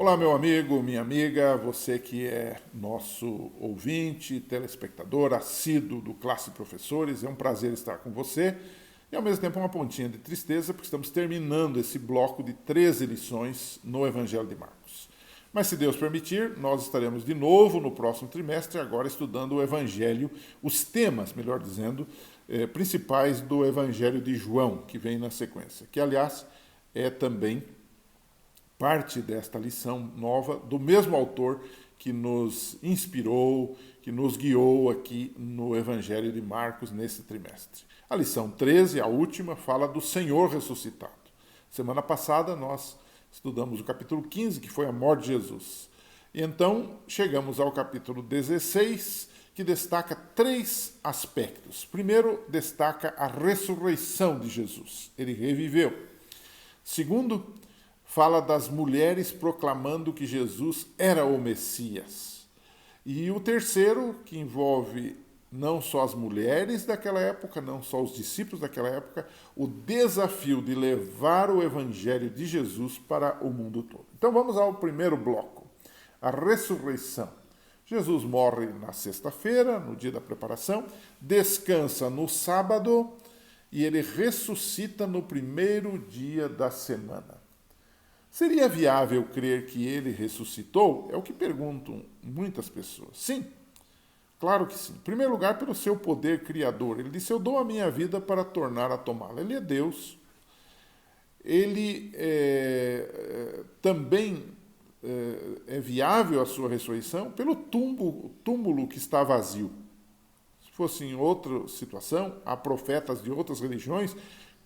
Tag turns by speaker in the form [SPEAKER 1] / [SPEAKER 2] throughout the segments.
[SPEAKER 1] Olá, meu amigo, minha amiga, você que é nosso ouvinte, telespectador, assíduo do Classe Professores, é um prazer estar com você e ao mesmo tempo uma pontinha de tristeza, porque estamos terminando esse bloco de 13 lições no Evangelho de Marcos. Mas se Deus permitir, nós estaremos de novo no próximo trimestre, agora estudando o Evangelho, os temas, melhor dizendo, principais do Evangelho de João, que vem na sequência, que aliás é também parte desta lição nova do mesmo autor que nos inspirou, que nos guiou aqui no Evangelho de Marcos nesse trimestre. A lição 13, a última, fala do Senhor ressuscitado. Semana passada nós estudamos o capítulo 15, que foi a morte de Jesus. E então chegamos ao capítulo 16, que destaca três aspectos. Primeiro, destaca a ressurreição de Jesus. Ele reviveu. Segundo, fala das mulheres proclamando que Jesus era o Messias. E o terceiro, que envolve não só as mulheres daquela época, não só os discípulos daquela época, o desafio de levar o evangelho de Jesus para o mundo todo. Então vamos ao primeiro bloco, a ressurreição. Jesus morre na sexta-feira, no dia da preparação, descansa no sábado e ele ressuscita no primeiro dia da semana. Seria viável crer que ele ressuscitou? É o que perguntam muitas pessoas. Sim, claro que sim. Em primeiro lugar, pelo seu poder criador. Ele disse, eu dou a minha vida para tornar a tomá-la. Ele é Deus. Ele também é viável a sua ressurreição pelo túmulo que está vazio. Se fosse em outra situação, há profetas de outras religiões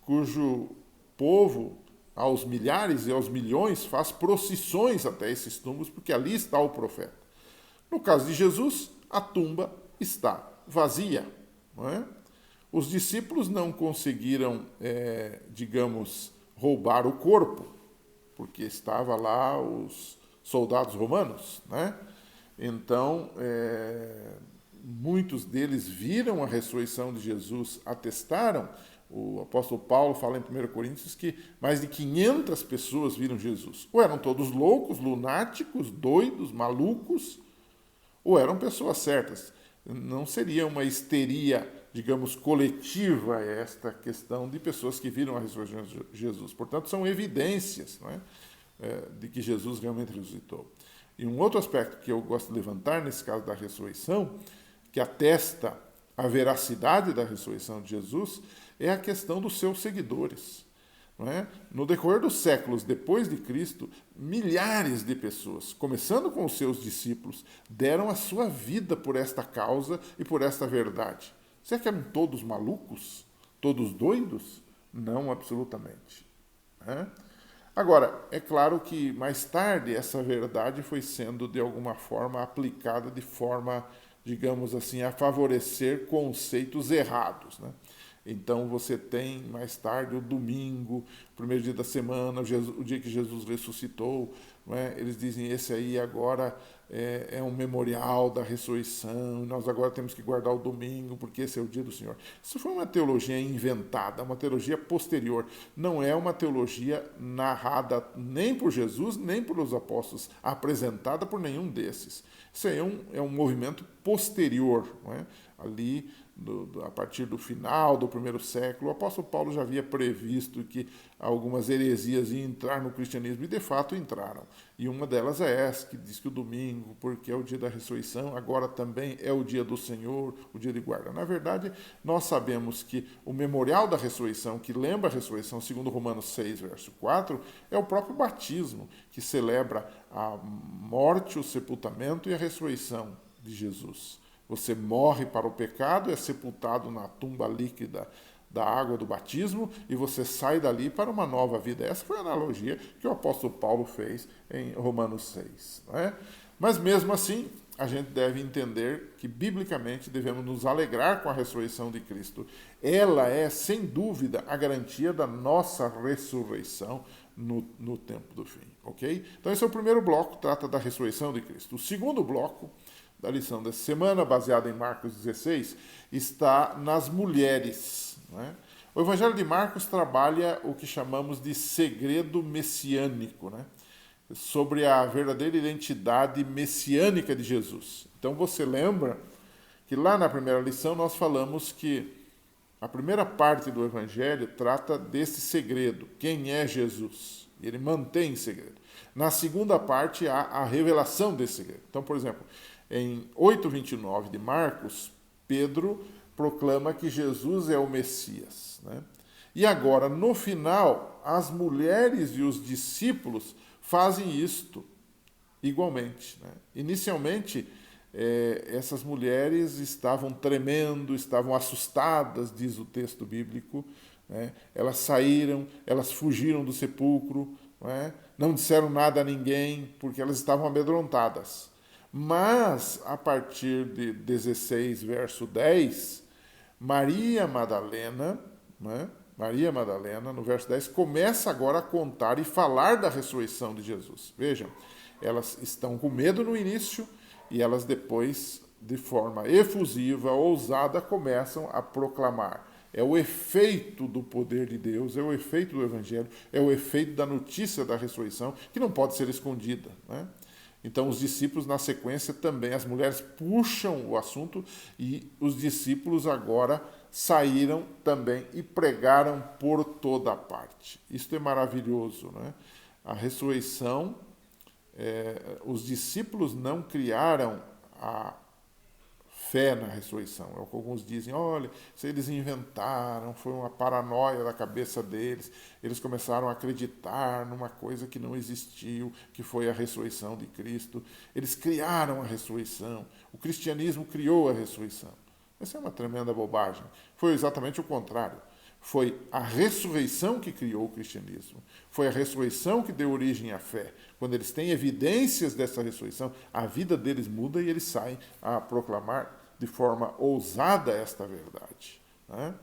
[SPEAKER 1] cujo povo aos milhares e aos milhões, faz procissões até esses túmulos, porque ali está o profeta. No caso de Jesus, a tumba está vazia. Não é? Os discípulos não conseguiram, digamos, roubar o corpo, porque estava lá os soldados romanos. Né? Então, muitos deles viram a ressurreição de Jesus, atestaram. O apóstolo Paulo fala em 1 Coríntios que mais de 500 pessoas viram Jesus. Ou eram todos loucos, lunáticos, doidos, malucos, ou eram pessoas certas. Não seria uma histeria, digamos, coletiva esta questão de pessoas que viram a ressurreição de Jesus. Portanto, são evidências, não é? De que Jesus realmente ressuscitou. E um outro aspecto que eu gosto de levantar nesse caso da ressurreição, que atesta a veracidade da ressurreição de Jesus, é a questão dos seus seguidores. Não é? No decorrer dos séculos depois de Cristo, milhares de pessoas, começando com os seus discípulos, deram a sua vida por esta causa e por esta verdade. Será que eram todos malucos? Todos doidos? Não, absolutamente. Né? Agora, é claro que mais tarde essa verdade foi sendo de alguma forma aplicada de forma, digamos assim, a favorecer conceitos errados. Né? Então você tem mais tarde o domingo, o primeiro dia da semana, o dia que Jesus ressuscitou. Não é? Eles dizem, esse aí agora é um memorial da ressurreição, nós agora temos que guardar o domingo, porque esse é o dia do Senhor. Isso foi uma teologia inventada, uma teologia posterior. Não é uma teologia narrada nem por Jesus, nem pelos apóstolos, apresentada por nenhum desses. Isso aí é um movimento posterior, não é? Ali, a partir do final do primeiro século, o apóstolo Paulo já havia previsto que algumas heresias iam entrar no cristianismo e de fato entraram. E uma delas é essa, que diz que o domingo, porque é o dia da ressurreição, agora também é o dia do Senhor, o dia de guarda. Na verdade, nós sabemos que o memorial da ressurreição, que lembra a ressurreição, segundo Romanos 6, verso 4, é o próprio batismo, que celebra a morte, o sepultamento e a ressurreição de Jesus. Você morre para o pecado, é sepultado na tumba líquida da água do batismo e você sai dali para uma nova vida. Essa foi a analogia que o apóstolo Paulo fez em Romanos 6. Não é? Mas mesmo assim, a gente deve entender que, biblicamente, devemos nos alegrar com a ressurreição de Cristo. Ela é, sem dúvida, a garantia da nossa ressurreição no tempo do fim. Ok? Então esse é o primeiro bloco, trata da ressurreição de Cristo. O segundo bloco da lição dessa semana, baseada em Marcos 16, está nas mulheres. Né? O Evangelho de Marcos trabalha o que chamamos de segredo messiânico. Né? sobre a verdadeira identidade messiânica de Jesus. Então você lembra que lá na primeira lição nós falamos que a primeira parte do Evangelho trata desse segredo, quem é Jesus. Ele mantém segredo. Na segunda parte há a revelação desse segredo. Então, por exemplo, em 8:29 de Marcos, Pedro proclama que Jesus é o Messias, né? E agora, no final, as mulheres e os discípulos fazem isto igualmente, né? Inicialmente, essas mulheres estavam tremendo, estavam assustadas, diz o texto bíblico, né? Elas saíram, elas fugiram do sepulcro, não disseram nada a ninguém, porque elas estavam amedrontadas. Mas, a partir de 16, verso 10, Maria Madalena, né? Maria Madalena, no verso 10, começa agora a contar e falar da ressurreição de Jesus. Vejam, elas estão com medo no início e elas depois, de forma efusiva, ousada, começam a proclamar. É o efeito do poder de Deus, é o efeito do Evangelho, é o efeito da notícia da ressurreição, que não pode ser escondida, né? Então, os discípulos, na sequência, também, as mulheres puxam o assunto e os discípulos agora saíram também e pregaram por toda parte. Isto é maravilhoso, né? A ressurreição, os discípulos não criaram a fé na ressurreição. É o que alguns dizem, olha, se eles inventaram, foi uma paranoia da cabeça deles, eles começaram a acreditar numa coisa que não existiu, que foi a ressurreição de Cristo. Eles criaram a ressurreição. O cristianismo criou a ressurreição. Essa é uma tremenda bobagem. Foi exatamente o contrário. Foi a ressurreição que criou o cristianismo. Foi a ressurreição que deu origem à fé. Quando eles têm evidências dessa ressurreição, a vida deles muda e eles saem a proclamar de forma ousada esta verdade, né?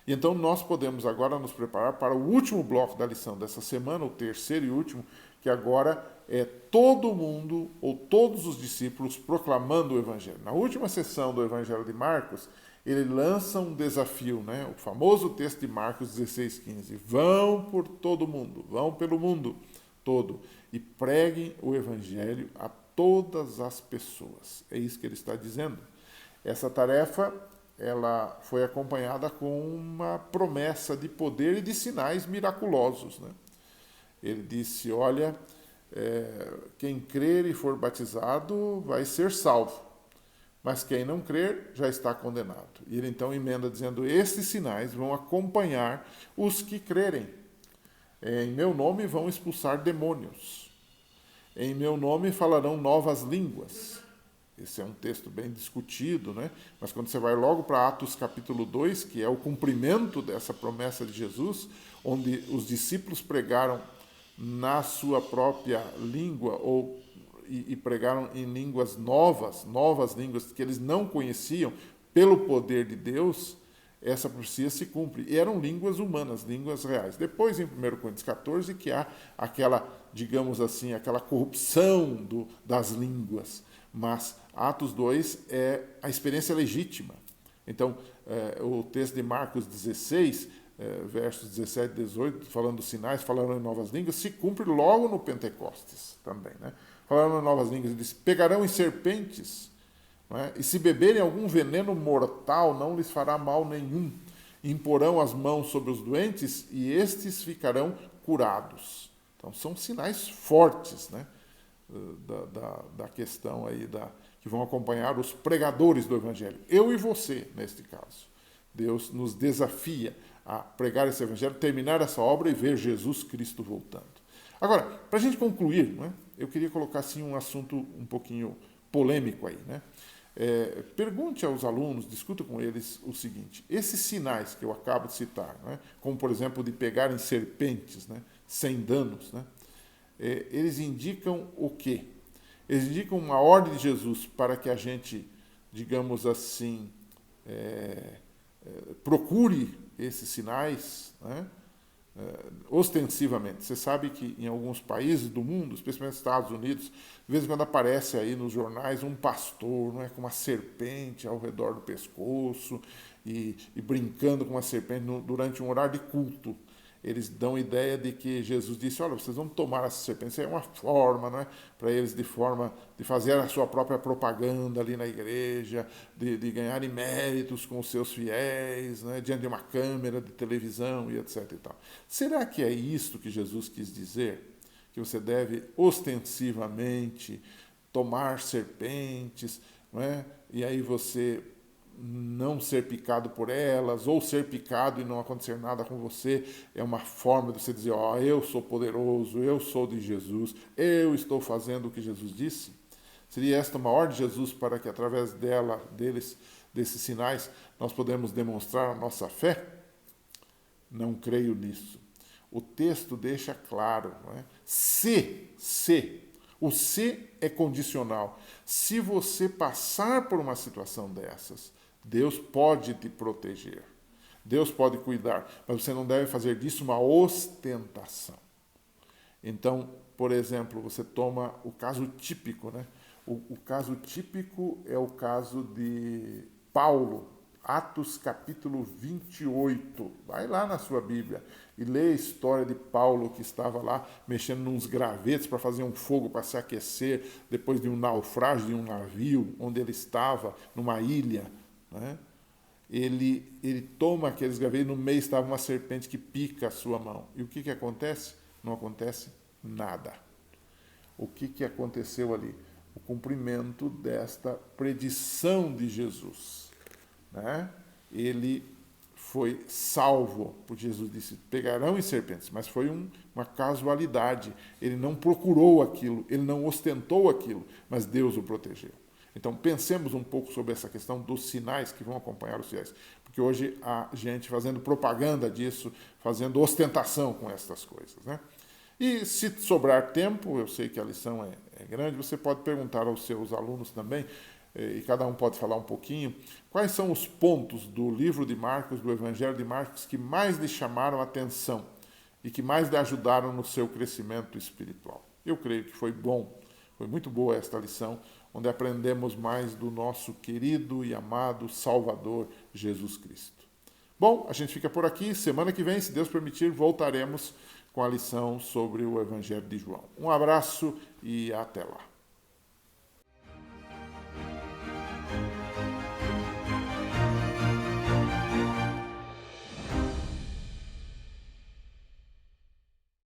[SPEAKER 1] E então nós podemos agora nos preparar para o último bloco da lição dessa semana, o terceiro e último, que agora é todo mundo, ou todos os discípulos, proclamando o Evangelho. Na última sessão do Evangelho de Marcos, ele lança um desafio, né? O famoso texto de Marcos 16:15. Vão por todo mundo, vão pelo mundo todo e preguem o Evangelho a todas as pessoas. É isso que ele está dizendo. Essa tarefa, ela foi acompanhada com uma promessa de poder e de sinais miraculosos, né? Ele disse, olha, quem crer e for batizado vai ser salvo, mas quem não crer já está condenado. E ele então emenda dizendo, estes sinais vão acompanhar os que crerem. Em meu nome vão expulsar demônios. Em meu nome falarão novas línguas. Esse é um texto bem discutido, né? Mas quando você vai logo para Atos capítulo 2, que é o cumprimento dessa promessa de Jesus, onde os discípulos pregaram na sua própria língua e pregaram em línguas novas línguas que eles não conheciam, pelo poder de Deus, essa profecia se cumpre. E eram línguas humanas, línguas reais. Depois, em 1 Coríntios 14, que há aquela, digamos assim, aquela corrupção das línguas. Mas Atos 2 é a experiência legítima. Então, o texto de Marcos 16, versos 17 e 18, falando dos sinais, falando em novas línguas, se cumpre logo no Pentecostes também, né? Falando em novas línguas, ele diz, pegarão em serpentes, né? E se beberem algum veneno mortal, não lhes fará mal nenhum. Imporão as mãos sobre os doentes e estes ficarão curados. Então, são sinais fortes, né? Da questão aí que vão acompanhar os pregadores do Evangelho. Eu e você, neste caso. Deus nos desafia a pregar esse Evangelho, terminar essa obra e ver Jesus Cristo voltando. Agora, para a gente concluir, né, eu queria colocar assim, um assunto um pouquinho polêmico aí, né? Pergunte aos alunos, discuta com eles o seguinte, esses sinais que eu acabo de citar, né, como por exemplo de pegarem serpentes, né, sem danos, né, eles indicam o quê? Eles indicam uma ordem de Jesus para que a gente, digamos assim, procure esses sinais, né? Ostensivamente. Você sabe que em alguns países do mundo, especialmente nos Estados Unidos, de vez em quando aparece aí nos jornais um pastor, não é, com uma serpente ao redor do pescoço e brincando com uma serpente durante um horário de culto. eles dão ideia de que Jesus disse, olha, vocês vão tomar essa serpente. É uma forma, né, para eles de fazer a sua própria propaganda ali na igreja, de ganharem méritos com os seus fiéis, né, diante de uma câmera de televisão e etc. E tal. Será que é isto que Jesus quis dizer? Que você deve ostensivamente tomar serpentes, não é? E aí você não ser picado por elas, ou ser picado e não acontecer nada com você, é uma forma de você dizer, ó, eu sou poderoso, eu sou de Jesus, eu estou fazendo o que Jesus disse? Seria esta uma ordem de Jesus para que através desses sinais, nós podemos demonstrar a nossa fé? Não creio nisso. O texto deixa claro, não é? O se é condicional. Se você passar por uma situação dessas, Deus pode te proteger. Deus pode cuidar, mas você não deve fazer disso uma ostentação. Então, por exemplo, você toma o caso típico, né? O caso típico é o caso de Paulo, Atos capítulo 28. Vai lá na sua Bíblia e lê a história de Paulo que estava lá mexendo nos gravetos para fazer um fogo para se aquecer depois de um naufrágio de um navio onde ele estava, numa ilha, né? Ele toma aqueles gravetos e no meio estava uma serpente que pica a sua mão. E o que acontece? Não acontece nada. O que aconteceu ali? O cumprimento desta predição de Jesus, né? Ele foi salvo, porque Jesus disse, pegarão em serpentes, mas foi uma casualidade. Ele não procurou aquilo, ele não ostentou aquilo, mas Deus o protegeu. Então, pensemos um pouco sobre essa questão dos sinais que vão acompanhar os fiéis, porque hoje há gente fazendo propaganda disso, fazendo ostentação com estas coisas, né? E se sobrar tempo, eu sei que a lição é grande, você pode perguntar aos seus alunos também, e cada um pode falar um pouquinho, quais são os pontos do livro de Marcos, do Evangelho de Marcos, que mais lhe chamaram a atenção e que mais lhe ajudaram no seu crescimento espiritual. Eu creio que foi bom, foi muito boa esta lição, onde aprendemos mais do nosso querido e amado Salvador Jesus Cristo. Bom, a gente fica por aqui. Semana que vem, se Deus permitir, voltaremos com a lição sobre o Evangelho de João. Um abraço e até lá.